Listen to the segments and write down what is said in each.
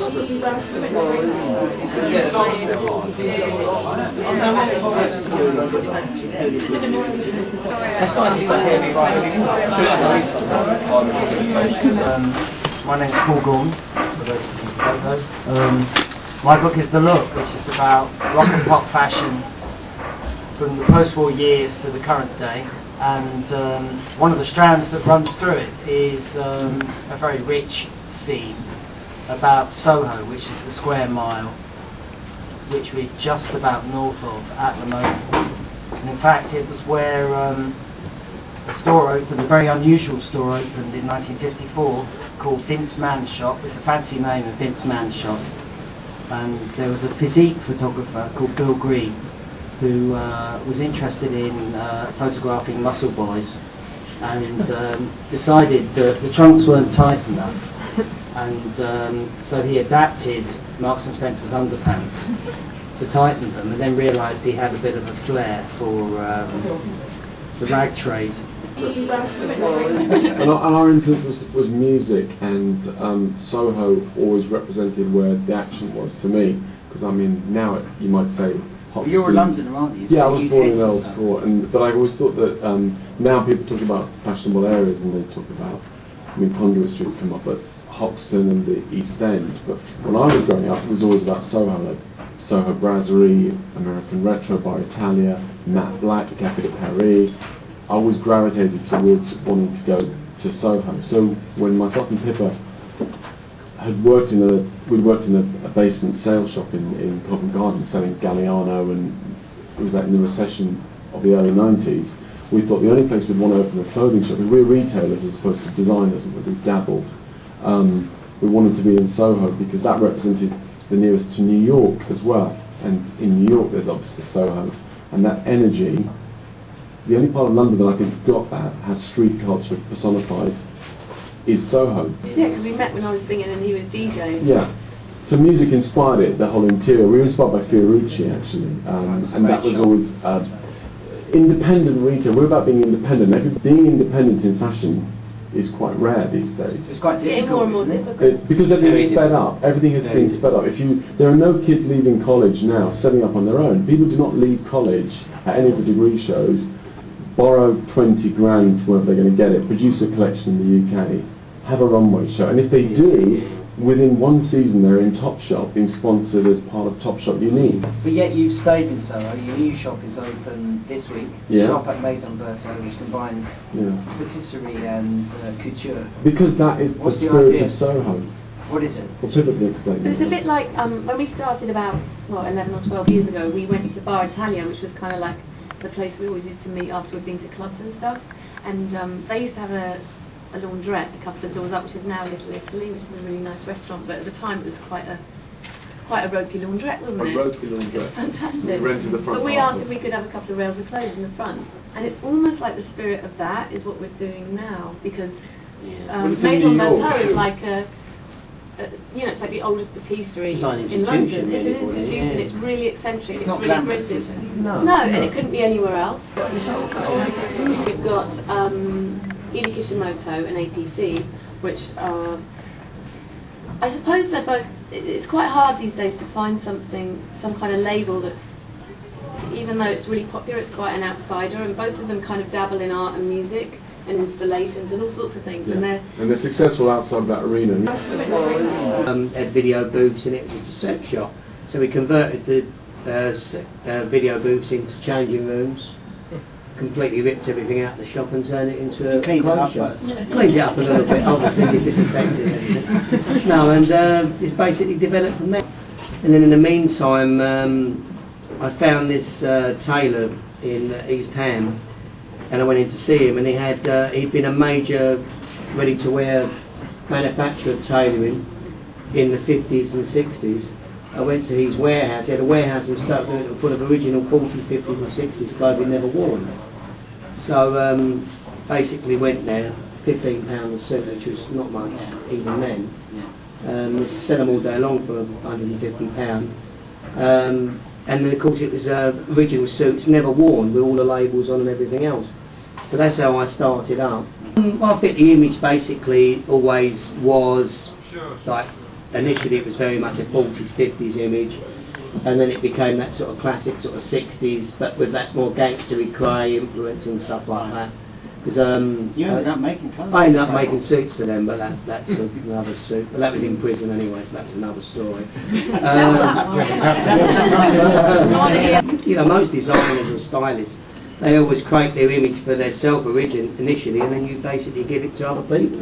My name is Paul Gorman, for those of you who don't know. My book is The Look, which is about rock and pop fashion from the post-war years to the current day. And one of the strands that runs through it is a very rich scene about Soho, which is the square mile, which we're just about north of at the moment. And in fact, it was where a store opened, a very unusual store opened in 1954 called Vince Mann's Shop, with the fancy name of Vince Mann's Shop. And there was a physique photographer called Bill Green who was interested in photographing muscle boys, and decided that the trunks weren't tight enough. And so he adapted Marks and Spencer's underpants to tighten them, and then realised he had a bit of a flair for the rag trade. And our influence was music, and Soho always represented where the action was to me, because I mean now you might say pop. You're a Londoner, aren't you? Yeah, so I was born in Earl's Court, but I always thought that now people talk about fashionable areas and they talk about, I mean, Conduit Street's come up, but Hoxton and the East End. But when I was growing up, it was always about Soho, like Soho Brasserie, American Retro, Bar Italia, Matte Black, Café de Paris. I always gravitated towards wanting to go to Soho. So when myself and Pippa had worked in a basement sale shop in Covent Garden selling Galliano, and it was like in the recession of the early 90s, we thought the only place we'd want to open a clothing shop, because we're retailers as opposed to designers, and we've dabbled. We wanted to be in Soho because that represented the nearest to New York as well, and in New York there's obviously Soho, and that energy, the only part of London that I think got that, has street culture personified, is Soho. Yeah, because we met when I was singing and he was DJing. Yeah, so music inspired it, the whole interior. We were inspired by Fiorucci actually, and that was always independent retail. We're about being independent. Being independent in fashion is quite rare these days. It's quite difficult, more and more difficult. Because everything's sped up. Everything has been sped up. There are no kids leaving college now, setting up on their own. People do not leave college at any of the degree shows, borrow 20 grand wherever they're going to get it, produce a collection in the UK, have a runway show, and if they do, within one season they're in Topshop, being sponsored as part of Topshop Unique. But yet you've stayed in Soho. Your new shop is open this week. Yeah. Shop at Maison Berthaud, which combines patisserie and couture. Because that is What's the the spirit idea? of Soho. What is it? Well, Pippa can explain. But it's a bit like when we started about 11 or 12 years ago. We went to Bar Italia, which was kind of like the place we always used to meet after we'd been to clubs and stuff. And they used to have a laundrette a couple of doors up, which is now Little Italy, which is a really nice restaurant. But at the time, it was quite a ropey laundrette, wasn't it? A ropey laundrette. It's fantastic. We rented the front. But we asked if we could have a couple of rails of clothes in the front, and it's almost like the spirit of that is what we're doing now, because Maison Berthaud is like it's like the oldest patisserie in London. It's an institution. It's really eccentric. It's really British. No, and it couldn't be anywhere else. We've got Ili Kishimoto and APC, which are, I suppose they're both. It's quite hard these days to find some kind of label that's, even though it's really popular, it's quite an outsider. And both of them kind of dabble in art and music and installations and all sorts of things. Yeah. And they're successful outside of that arena. Had video booths, and it was just a sex shop. So we converted the video booths into changing rooms, completely ripped everything out of the shop and turned it into a clothes shop. Cleaned it up a little bit, obviously, we disinfected everything. No, and it's basically developed from there. And then in the meantime, I found this tailor in East Ham, and I went in to see him, and he'd been a major ready-to-wear manufacturer of tailoring in the 50s and 60s. I went to his warehouse. He had a warehouse in Stoke Newington full of original 40s, 50s and 60s clothing never worn. So basically went there, £15 a suit, which was not much even then. Used to sell them all day long for £150. And then of course it was original suits, never worn, with all the labels on and everything else. So that's how I started up. I think the image basically always was like initially it was very much a 40s, 50s image, and then it became that sort of classic sort of 60s, but with that more gangstery cray influence and stuff like that. Because you ended up making clothes. I ended up making suits for them, but that's another suit. But that was in prison anyway, so that's another story. You know, most designers or stylists, they always create their image for themselves initially, and then you basically give it to other people.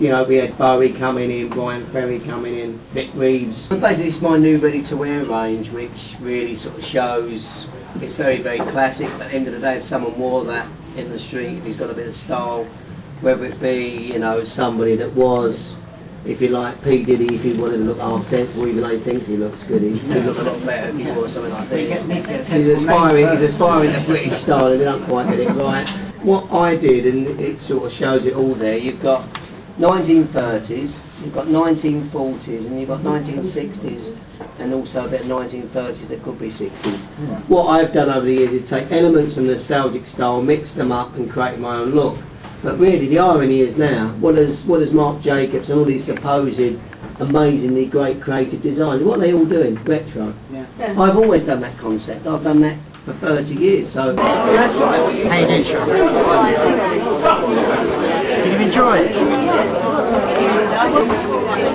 You know, we had Bowie coming in, Brian Ferry coming in, Vic Reeves. But basically, it's my new ready-to-wear range, which really sort of shows it's very, very classic. But at the end of the day, if someone wore that in the street, if he's got a bit of style, whether it be, you know, somebody that was, if you like, P. Diddy, if he wanted to look half sensible, even though he thinks he looks good, he'd look a lot better if he wore something like this. He's aspiring the British style, and we don't quite get it right. What I did, and it sort of shows it all there, you've got 1930s, you've got 1940s, and you've got 1960s, and also a bit of 1930s that could be 60s. What I've done over the years is take elements from the nostalgic style, mix them up and create my own look. But really the irony is now, what does Marc Jacobs and all these supposed amazingly great creative designers, what are they all doing? Retro. Yeah. I've always done that concept. I've done that for 30 years, so that's right. How you doing, Sean? Did you enjoy it?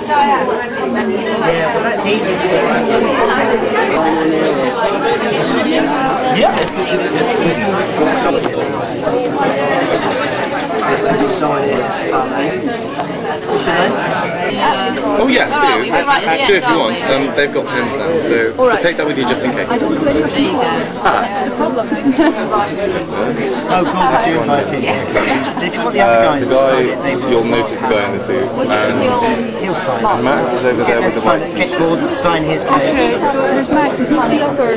Yeah, well that's easy. Oh yes, do if you want. They've got pens now, so take that with you just in case. Oh, cool, that's you invited. If you want the other guys to sign it, they will. You'll notice the guy in the suit, and he'll sign it. Max is over there with the mic. Get Gordon to sign his page. There's Max and the upper.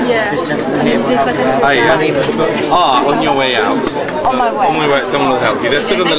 This gentleman here will help you out. On your way out. On my way. On my way, someone will help you. They're still on the